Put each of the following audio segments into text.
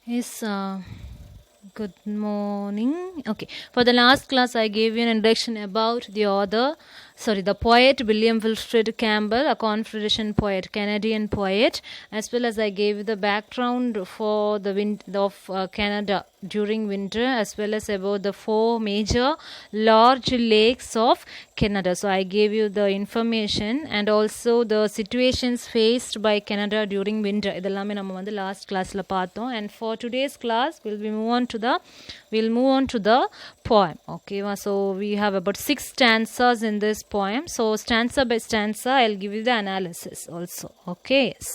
Yes, good morning. Okay, for the last class, I gave you an introduction about the poet William Wilfred Campbell, a Confederation poet, Canadian poet, as well as I gave you the background for the of Canada during winter, as well as about the four major large lakes of Canada. So I gave you the information and also the situations faced by Canada during winter. இதெல்லாமே நம்ம வந்து last classல பார்த்தோம். And for today's class, we'll move on to the poem. Okay, so we have about 6 stanzas in this poem. So stanza by stanza, I'll give you the analysis also. Okay, yes.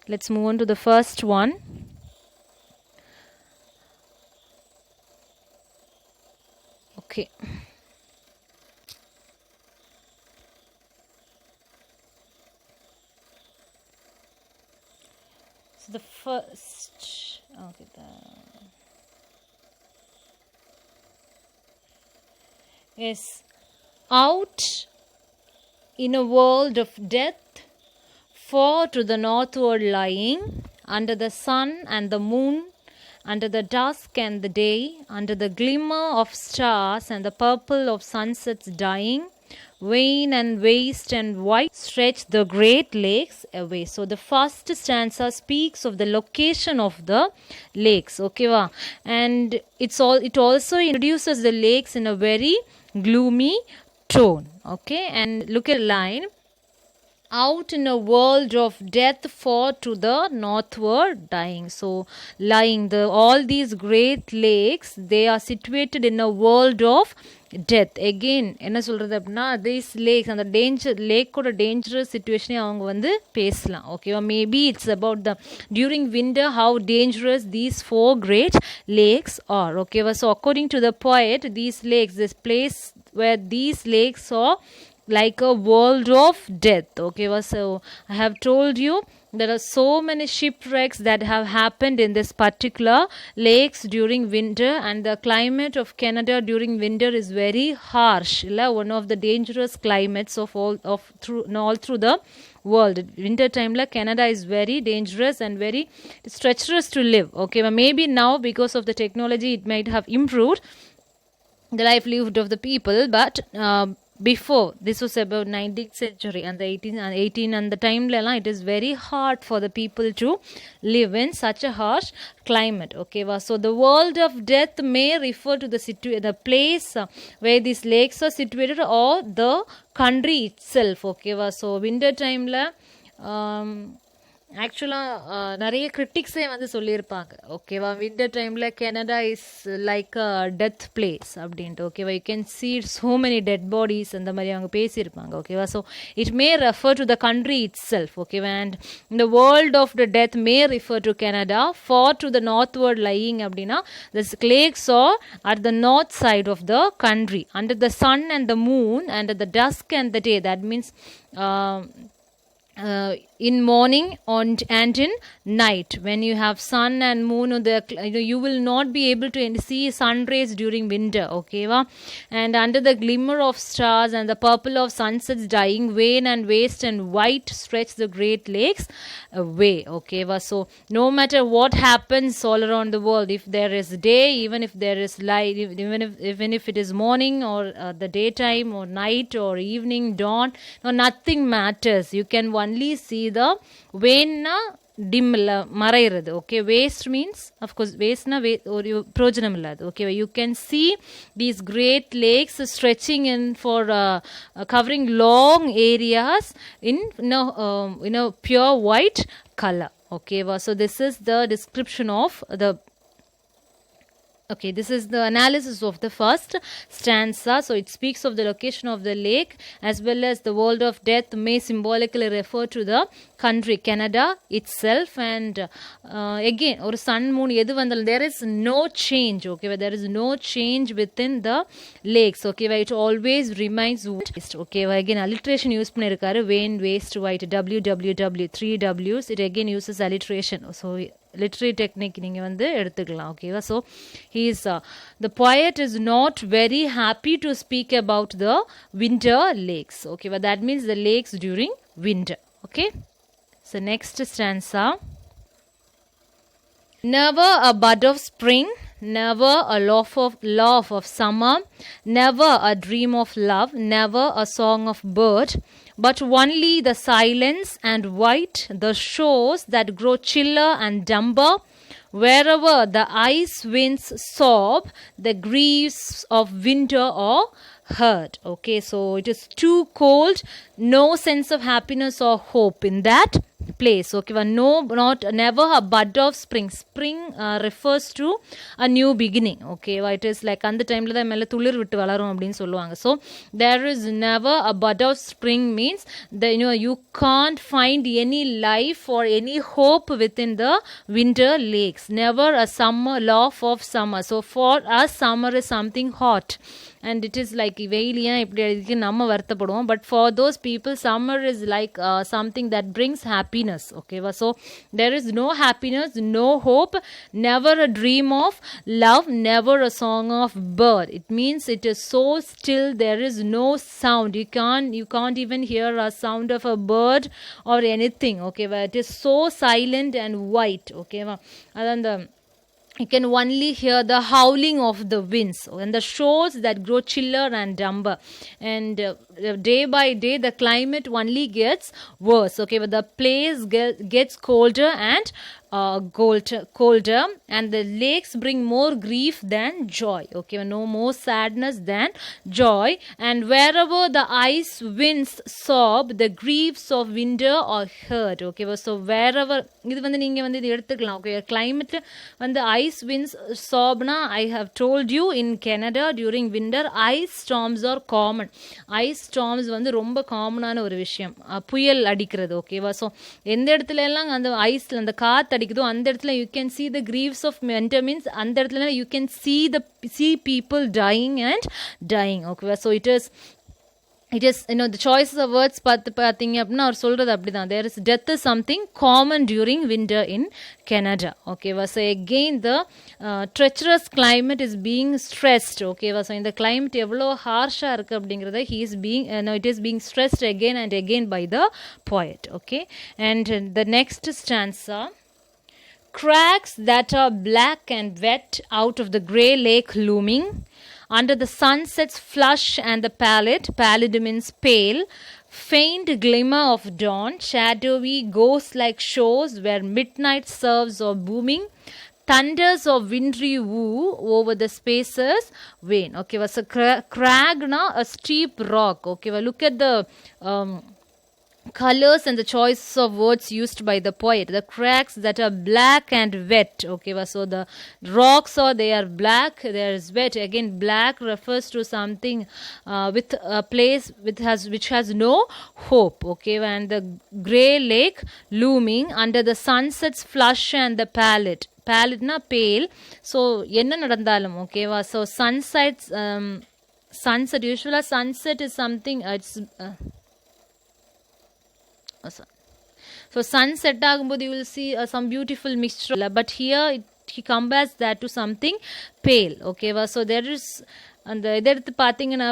Let's move on to the first one. Okay. So the first, okay, is out in a world of death, far to the northward lying, under the sun and the moon, under the dusk and the day, under the glimmer of stars and the purple of sunsets dying, vain and waste and white stretch the great lakes away. So the first stanza speaks of the location of the lakes. Okay, and it also introduces the lakes in a very gloomy tone. Okay, and look at the line. Out in a world of death, far to the northward dying. So lying, all these great lakes, they are situated in a world of death. Again என்ன சொல்றது அப்படின்னா, these lakes அந்த லேக்கோட dangerous சிச்சுவேஷனே அவங்க வந்து பேசலாம். ஓகேவா, maybe it's about the during winter how dangerous these 4 great lakes are. ஓகேவா, so according to the poet, these lakes, this place where these lakes are like a world of death. Okay, so I have told you there are so many shipwrecks that have happened in this particular lakes during winter, and the climate of Canada during winter is very harsh. One of the dangerous climates of all through the world. Winter time la Canada is very dangerous and very treacherous to live. Okay, maybe now because of the technology it might have improved the life lived of the people, but before, this was about 19th century and the 18 and the time it is very hard for the people to live in such a harsh climate. Okay, so the world of death may refer to the place where these lakes are situated or the country itself. Okay, so winter time ஆக்சுவலாக நிறைய கிரிட்டிக்ஸே வந்து சொல்லியிருப்பாங்க. ஓகேவா, winter டைமில் Canada is like a death place அப்படின்ட்டு. ஓகேவா, you can see so many dead bodies அந்த மாதிரி அவங்க பேசியிருப்பாங்க. ஓகேவா, so it may refer to the country itself. ஓகேவா, அண்ட் இந்த world of the death may refer to Canada. Far to the northward lying அப்படின்னா this lakes are at the north side of the country, under the sun and the moon, under the dusk and the day. That means in morning and in night, when you have sun and moon, you will not be able to see sun rays during winter. Okay, and under the glimmer of stars and the purple of sunsets dying, vain and waste and white stretch the great lakes away. Okay, so no matter what happens all around the world, if there is day, even if there is light, even if it is morning or the daytime or night or evening, dawn, no, nothing matters. You can only see the வேன்னா டிம்ல மறையிறது. Okay, waste means of course வேஸ்ட்னா ஒரு பிரோஜனம் இல்லாது. Okay, you can see these Great Lakes stretching in far covering long areas in a pure white color. Okay, so this is the description of the Okay, this is the analysis of the first stanza. So it speaks of the location of the lake as well as the world of death may symbolically refer to the country Canada itself. And again, or sun moon edu vandal, there is no change. Okay, where there is no change within the lakes. Okay, where it always remains waste. Okay, where again alliteration use pannirukkaru, vain, waste, white, www, 3 W's. It again uses alliteration. So literary technique நீங்க வந்து எடுத்துக்கலாம். ஓகேவா, so he is the poet is not very happy to speak about the winter lakes. Okay, but that means the lakes during winter. Okay, so next stanza. Never a bud of spring, never a laugh of summer, never a dream of love, never a song of bird, but only the silence and white, the shores that grow chiller and dumber, wherever the ice winds sob, the griefs of winter are heard. Okay, so it is too cold, no sense of happiness or hope in that place. Okay, but no, not never a bud of spring. Spring refers to a new beginning. Okay, it is like அந்த டைம்ல தான் மேல துளிர் விட்டு வளரும் அப்படின்னு சொல்லுவாங்க. So there is never a bud of spring means that you can't find any life or any hope within the winter lakes. Never a summer laugh of summer. So for us summer is something hot and it is like வெயிலியா இப்படி அதுக்கு நம்ம வருத்தப்படுவோம். But for those people summer is like something that brings happiness. Okay, so there is no happiness, no hope, never a dream of love, never a song of bird. It means it is so still, there is no sound. You can't even hear a sound of a bird or anything. Okay, but it is so silent and white. Okay, and the you can only hear the howling of the winds and the shores that grow chiller and dumber, and day by day the climate only gets worse. Okay, but the place gets colder and colder, and the lakes bring more grief than joy. Okay, no more sadness than joy, and wherever the ice winds sob, the griefs of winter are heard. Okay, so wherever இது வந்து நீங்க வந்து இது எடுத்துக்கலாம். Okay, climate வந்து ice winds sobna, I have told you in Canada during winter ice storms are common. Ice storms வந்து ரொம்ப காமனான ஒரு விஷயம், புயல் அடிக்கிறது. ஓகேவா, ஸோ எந்த இடத்துல எல்லாம் அந்த ஐஸ்ல அந்த காத்து அடிக்குதோ அந்த இடத்துல you can see the griefs of winter means அந்த இடத்துல you can see people dying and dying. Okay, so it is the choices of words பார்த்தீங்க அப்படின்னா அவர் சொல்றது அப்படிதான். There is death is something common during winter in Canada. Okay, so again the treacherous climate is being stressed. Okay, so இந்த climate எவ்வளோ ஹார்ஷா இருக்கு அப்படிங்கறத it is being stressed again and again by the poet. Okay, and the next stanza, cracks that are black and wet out of the grey lake looming, under the sunset's flush and the pallid means pale, faint glimmer of dawn, shadowy ghost-like shores where midnight serves are booming, thunders of wintry woo over the spaces wane. Okay, was a crag na, a steep rock. Okay, well, look at the colors and the choices of words used by the poet. The cracks that are black and wet. Okay, so the rocks they are black, there is wet. Again, black refers to something with a place which has no hope. Okay, and the grey lake looming, under the sunset's flush and the pallid na pale. So enna nadandalum. Okay, so sunset usually sunset is something it's so sunset ஆகும்போது you will see some beautiful mixture, but here he compares that to something pale. Okay, so there is and எடுத்து பார்த்தீங்கன்னா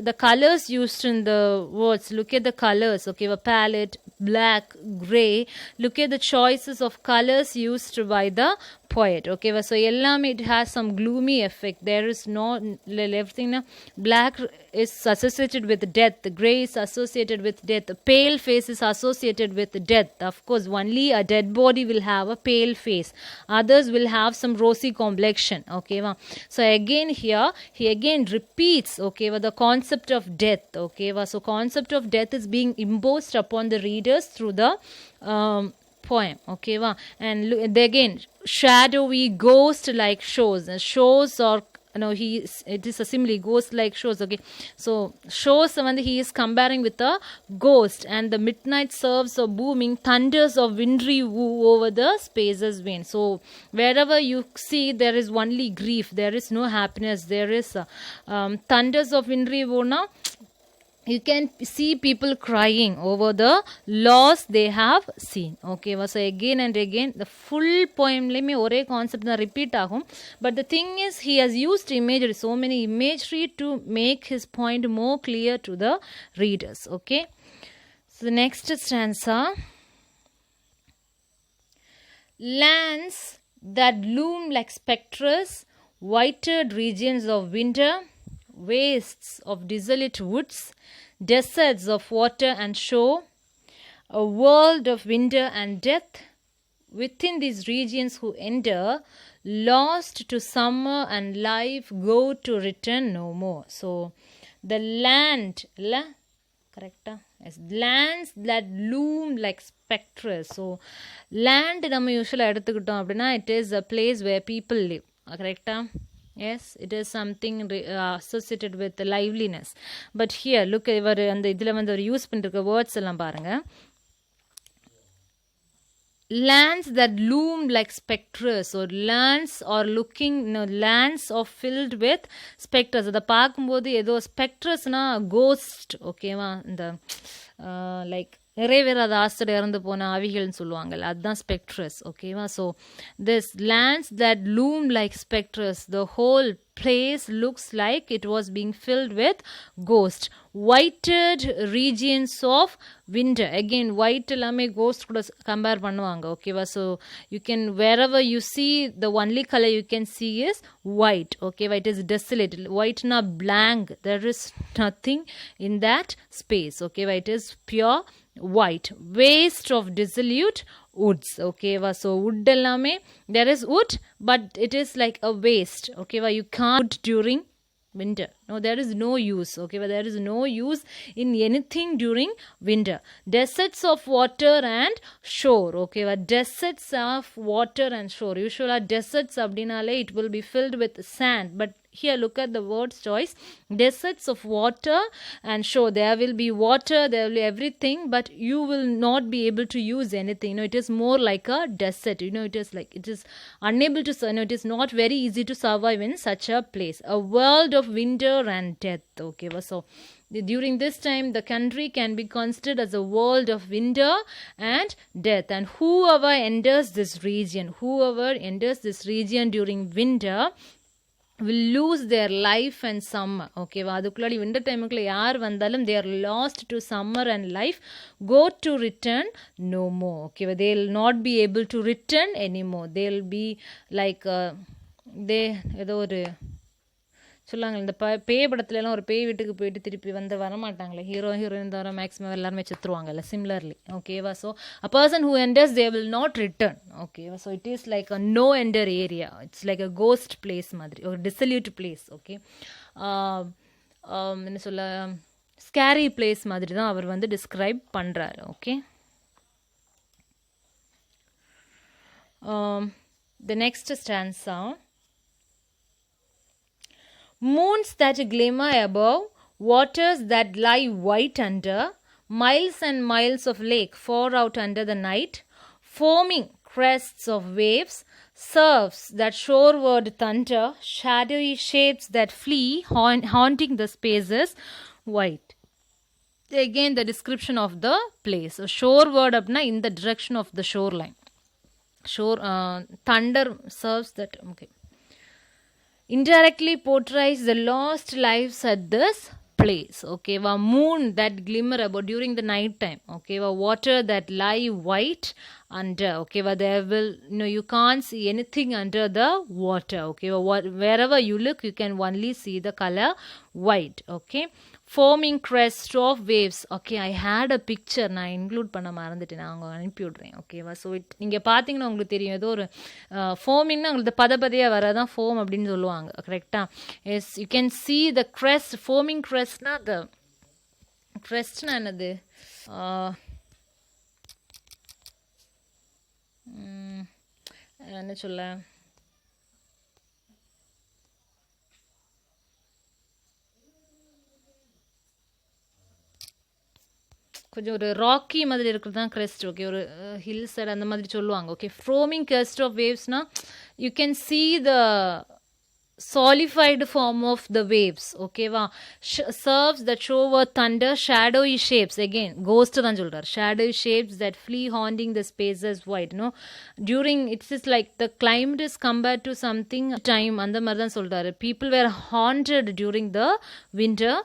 the colors used in the words, look at the colors. Okay, palette, black, grey, look at the choices of colors used by the poet. Okay, so எல்லாமே it has some gloomy effect. There is no everything. Black is associated with death, grey is associated with death, pale face is associated with death. Of course, only a dead body will have a pale face, others will have some rosy complexion. Okay, so again here he again repeats, okay, the concept of death. Okay, so concept of death is being imposed upon the readers through the poem. Okay, and again shadowy ghost like shows or it is a simile, ghost like shows. Okay, so shows when he is comparing with a ghost, and the midnight serves of booming, thunders of wintry woo over the spaces wane. So wherever you see there is only grief, there is no happiness, there is thunders of wintry woo. Now you can see people crying over the loss they have seen. Okay, so again and again the full poem leme ore concept na repeat agum, but the thing is he has used imagery, so many imagery to make his point more clear to the readers. Okay, so the next stanza, lands that loom like spectres, whited regions of winter, wastes of desolate woods, deserts of water and shore, a world of winter and death. Within these regions who enter, lost to summer and life, go to return no more. So, the land, correct? Yes, lands that loom like spectres. So, land நம்ம யூஸ்வலாக எடுத்துக்கிட்டோம் அப்படின்னா it is a place where people live. Correct? Yes, it is something associated with liveliness. But here, look, இவர் அந்த இதில் வந்து ஒரு use பண்ணிருக்க வேர்ட்ஸ் எல்லாம் பாருங்க. Lands that loom like spectres, or lands are looking, lands are filled with spectres. அதை பார்க்கும்போது ஏதோ ஸ்பெக்ட்ரஸ்னா கோஸ்ட், ஓகேவா, இந்த லைக் நிறைய பேர் அது ஆஸ்டர் இறந்து போன ஆவிகள்னு சொல்லுவாங்கல்ல, அதுதான் ஸ்பெக்ட்ரஸ், ஓகேவா. So this lands that loom like spectres, the whole place looks like it was being filled with ghost, whited regions of winter. Again, white எல்லாமே ghost கூட கம்பேர் பண்ணுவாங்க, ஓகேவா. So you can, wherever you see, the only color you can see is white, ஓகேவா. It is desolate, white na blank, there is nothing in that space, ஓகேவா. It is pure white, waste of desolate woods, ஓகேவா. So wood எல்லாமே, there is wood but it is like a waste, ஓகேவா. You can't during winter, no, there is no use, okay, there is no use in anything during winter. Deserts of water and shore, okay, deserts of water and shore. Usually deserts abdinale it will be filled with sand, but here look at the word choice, deserts of water and shore. There will be water, there will be everything, but you will not be able to use anything. It is more like a desert, it is like, it is unable to, it is not very easy to survive in such a place. A world of winter and death, okay. So during this time the country can be considered as a world of winter and death, and whoever enters this region during winter will lose their life and summer, okay. அதுக்குள்ளாடி winter டைமுக்குள்ள யார் வந்தாலும் they are lost to summer and life, go to return no more, okay. They will not be able to return anymore. They will be like they ஏதோ ஒரு சொல்லாங்க, இந்த பேய் படத்துலலாம் ஒரு பேய் வீட்டுக்கு போயிட்டு திருப்பி வரமாட்டாங்களே, ஹீரோயின் தவிர மேக்ஸிமம் எல்லாருமே செத்துருவாங்கல்ல, சிம்லர்லி, ஓகேவா. So a person who enters they will not return, ஓகேவா. So it is like a no enter area, it's like a ghost place மாதிரி, ஒரு டிசல்யூட் பிளேஸ், ஓகே. என்ன சொல்ல, ஸ்கேரி பிளேஸ் மாதிரி தான் அவர் வந்து டிஸ்கிரைப் பண்ணுறாரு, okay. The next stanza. Moons that glimmer above, waters that lie white under, miles and miles of lake far out under the night, foaming crests of waves, surfs that shoreward thunder, shadowy shapes that flee, haunting the spaces white. Again the description of the place. So shoreward apna in the direction of the shoreline. Shore, thunder, surfs that, okay, indirectly portrays the lost lives at this place, okay. Moon that glimmer about during the night time, okay. Water that lie white under, okay. There will, you can't see anything under the water, okay. Wherever you look you can only see the color white, okay. Foaming crest of waves, okay. I had a picture, நான் include பண்ண மறந்துட்டேன், நான் அவங்க அனுப்பி விட்றேன், ஓகேவா. So நீங்கள் பார்த்தீங்கன்னா உங்களுக்கு தெரியும், ஏதோ ஒரு ஃபோமிங்னா உங்களுக்கு பதப்பதையாக வரதான் ஃபோம் அப்படின்னு சொல்லுவாங்க, கரெக்டாக. Yes, you can see the crest, foaming க்ரெஸ்ட்னா த க்ரெஸ்ட்னா என்னது, என்ன சொல்ல, கொஞ்சம் ஒரு ராக்கி மாதிரி இருக்கிறது தான் கிரெஸ்ட், ஓகே. ஒரு ஹில் சைடு அந்த மாதிரி சொல்லுவாங்க, ஓகே. ஃப்ரோமிங் கிரெஸ்ட் ஆஃப் வேவ்ஸ்னா you can see the solidified form of the waves, okay. Surfs that show over thunder, shadowy shapes, again ghost தான் சொல்றார், shadowy shapes that flee haunting the spaces wide, during, it's just like the climate is compared to something time, அந்த மாதிரி தான் சொல்றாரு. People were haunted during the winter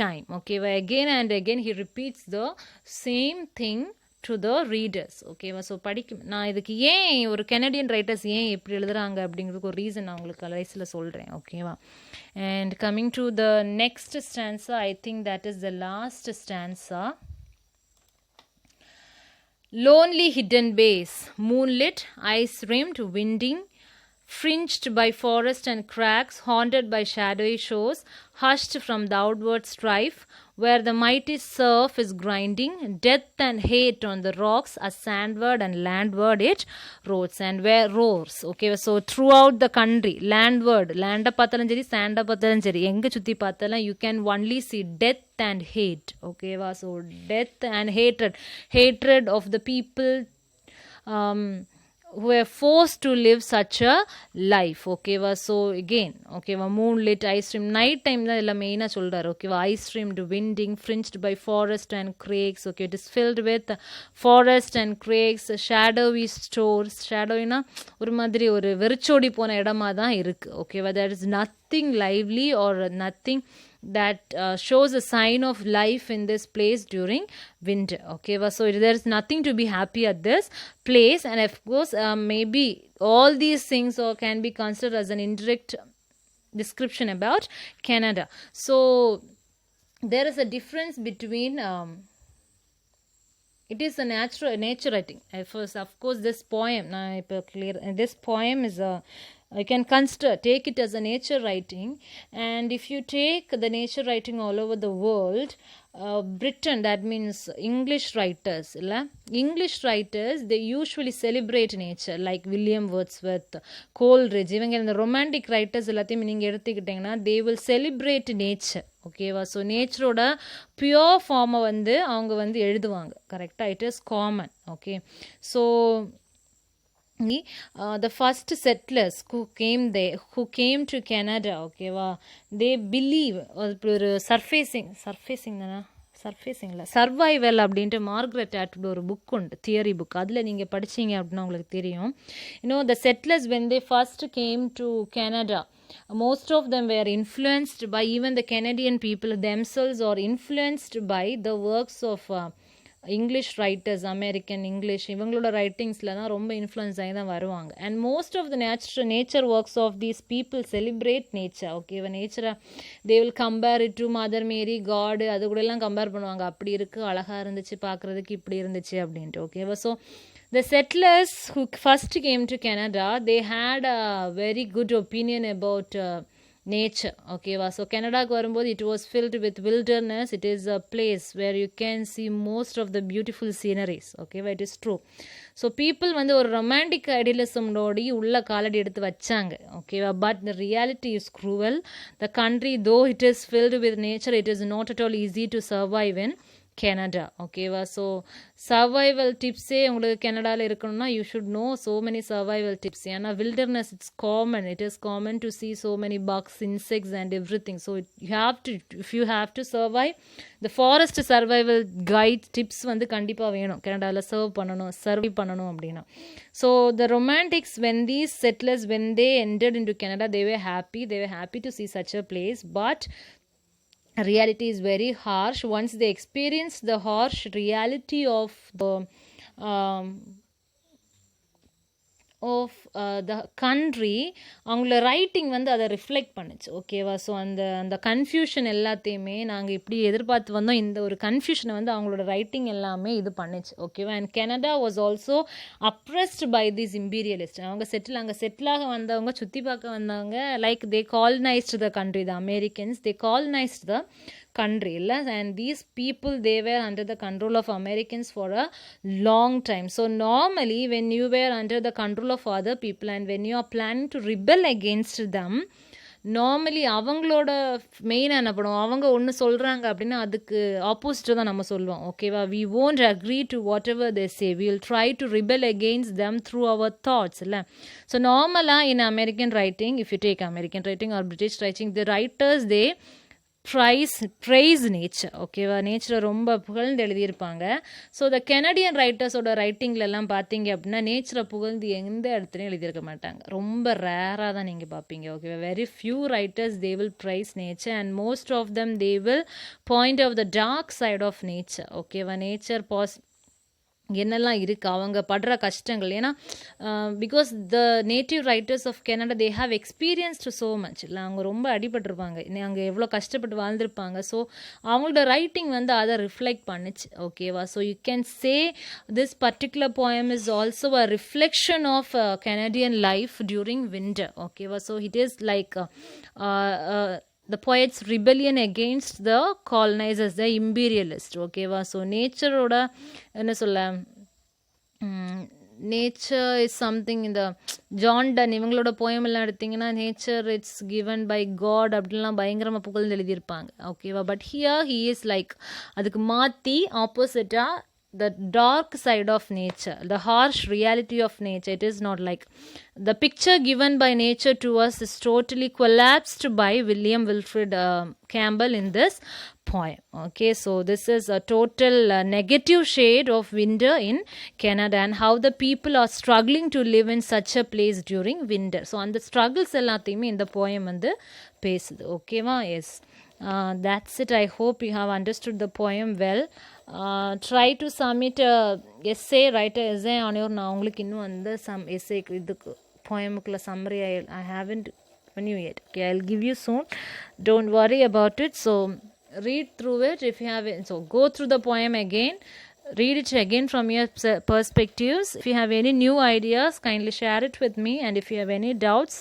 time, okay. Again and again he repeats the same thing to the readers. ஓகேவா? So நான் இதுக்கு ஏன் ஒரு Canadian writers ஏன் எப்படி எழுதுறாங்க அப்படிங்கிறதுக்கு ஒரு ரீசன் நான் உங்களுக்கு கடைசியில் சொல்கிறேன். ஓகேவா? And coming to the next stanza, I think that is the last stanza. Lonely hidden bays, moonlit, ice-rimmed, winding, fringed by forest and crags, haunted by shadowy shores, hushed from the outward strife, where the mighty surf is grinding, death and hate on the rocks, as sandward and landward it roars, and where roars. Okay, so throughout the country, landward, land பார்த்தாலும் சரி, sand பார்த்தாலும் சரி, எங்க சுத்தி பார்த்தாலும் you can only see death and hate. Okay, so death and hatred of the people who are forced to live such a life. Okay, so again, okay, moonlit, ice stream, night time da illa main ah soldar. Okay, ice streamed, winding, fringed by forest and crags. Okay, it is filled with forest and crags, shadowy shores. Shadowy na ஒரு மாதிரி ஒரு வெறிச்சோடி போன இடமா தான் இருக்கு. Okay, there is nothing lively or nothing that shows a sign of life in this place during winter. Okay, so there is nothing to be happy at this place, and of course maybe all these things can be considered as an indirect description about Canada. So there is a difference between it is a nature writing. Of course this poem, this poem is a, you can take it as a nature writing, and if you take the nature writing all over the world, Britain, that means English writers, they usually celebrate nature, like William Wordsworth, Coleridge, even the romantic writers எல்லாத்தையும் நீங்க எடுத்துக்கிட்டீங்கன்னா they will celebrate nature. ஓகேவா? So நேச்சரோட pure ஃபார்மை வந்து அவங்க வந்து எழுதுவாங்க. கரெக்டாக? It is common. Okay, so the first settlers who came to Canada, ஓகேவா, they believe ஒரு சர்வைவல் அப்படின்ட்டு மார்கரெட் அட்வுட் ஒரு புக் உண்டு, தியரி புக். அதில் நீங்கள் படிச்சீங்க அப்படின்னா உங்களுக்கு தெரியும். the settlers when they first came to Canada, most of them were influenced by, even the Canadian people themselves are influenced by the works of English writers, American English, இவங்களோட ரைட்டிங்ஸில் தான் ரொம்ப இன்ஃப்ளூயன்ஸ் ஆகி தான் வருவாங்க. And most of the nature works of these people celebrate nature. Okay, நேச்சரை they will compare it to Mother Mary, காடு, அது கூட எல்லாம் கம்பேர் பண்ணுவாங்க. அப்படி இருக்குது, அழகாக இருந்துச்சு பார்க்குறதுக்கு, இப்படி இருந்துச்சு அப்படின்ட்டு. ஓகேவா? So the settlers who first came to Canada, they had a very good opinion about nature. Okay, so Canada வரும்போது it was filled with wilderness. It is a place where you can see most of the beautiful sceneries. Okay, it is true. So people வந்து ஒரு romantic idealism ஓடி உள்ள காலடி எடுத்து வச்சாங்க. Okay, but the reality is cruel. The country, though it is filled with nature, it is not at all easy to survive in Canada. ஓகேவா? So survival டிப்ஸே உங்களுக்கு கனடாவில் இருக்கணும்னா you should know so many survival tips. ஏன்னா wilderness it's common, it is common to see so many bugs, insects and everything. So if you have to survive, the forest survival guide tips வந்து கண்டிப்பாக வேணும் கனடாவில் survive பண்ணணும் அப்படின்னா. So the romantics when these settlers, when they entered into Canada, they were happy to see such a place, but reality is very harsh. Once they experience the harsh reality of the country, அவங்கள writing வந்து அதை reflect பண்ணுச்சு. ஓகேவா? So அந்த confusion எல்லாத்தையுமே நாங்கள் இப்படி எதிர்பார்த்து வந்தோம், இந்த ஒரு கன்ஃபியூஷனை வந்து அவங்களோட ரைட்டிங் எல்லாமே இது பண்ணுச்சு. ஓகேவா? And Canada was also oppressed by this imperialist. அவங்க அங்கே செட்டிலாக வந்தவங்க, சுற்றி பார்க்க வந்தவங்க, like they colonised the country, the Americans, they colonised the country, and these people, they were under the control of Americans for a long time. So normally when you were under the control of other people and when you are planning to rebel against them, normally அவங்களோட main என்ன பண்ணுவோம், அவங்க ஒன்று சொல்கிறாங்க அப்படின்னா அதுக்கு ஆப்போசிட்டாக தான் நம்ம சொல்லுவோம். ஓகேவா? We won't agree to whatever they say, we will try to rebel against them through our thoughts. இல்லை? ஸோ நார்மலாக in American writing, if you take American writing or British writing, the writers, they praise nature. ஓகேவா? நேச்சரை ரொம்ப புகழ்ந்து எழுதியிருப்பாங்க. So the Canadian ரைட்டர்ஸோட ரைட்டிங்லெல்லாம் பார்த்தீங்க அப்படின்னா நேச்சரை புகழ்ந்து எந்த இடத்துலையும் எழுதியிருக்க மாட்டாங்க. ரொம்ப ரேராக தான் நீங்கள் பார்ப்பீங்க. ஓகேவா? Very few writers they will praise nature and most of them they will point of the dark side of nature. ஓகேவா? நேச்சர் என்னெல்லாம் இருக்குது அவங்க படுற கஷ்டங்கள். ஏன்னா because the native writers of Canada they have experienced so much இல்லை, அவங்க ரொம்ப அடிபட்டிருப்பாங்க, அங்கே எவ்வளோ கஷ்டப்பட்டு வாழ்ந்திருப்பாங்க. ஸோ அவங்களோட ரைட்டிங் வந்து அதை ரிஃப்ளெக்ட் பண்ணுச்சு. ஓகேவா? So you can say this particular poem is also a reflection of Canadian life during winter. ஓகேவா? So it is like the poet's rebellion against the colonizers, the imperialist. ஓகேவா? So நேச்சரோட என்ன சொல்ல, nature is something. இந்த John Donne இவங்களோட poem எல்லாம் எடுத்திங்கன்னா nature it's given by God அப்படின்லாம் பயங்கரமாக புகழ்ந்து எழுதியிருப்பாங்க. ஓகேவா? But here he is like அதுக்கு மாற்றி ஆப்போசிட்டாக the dark side of nature, the harsh reality of nature. It is not like the picture given by nature to us is totally collapsed by William Wilfred Campbell in this poem. Okay, so this is a total negative shade of winter in Canada and how the people are struggling to live in such a place during winter. So and the struggles எல்லாத்தையுமே இந்த poem வந்து பேசுது. ஓகேவா? Yes, that's it. I hope you have understood the poem well. Try to submit a essay, write a essay on your. நான் உங்களுக்கு இன்னும் வந்து some essay இதுக்கு poemக்குள்ள summary I haven't given you yet. Okay, I'll give you soon. Don't worry about it. So read through it if you have it. So go through the poem again. Read it again from your perspectives. If you have any new ideas, kindly share it with me. And if you have any doubts,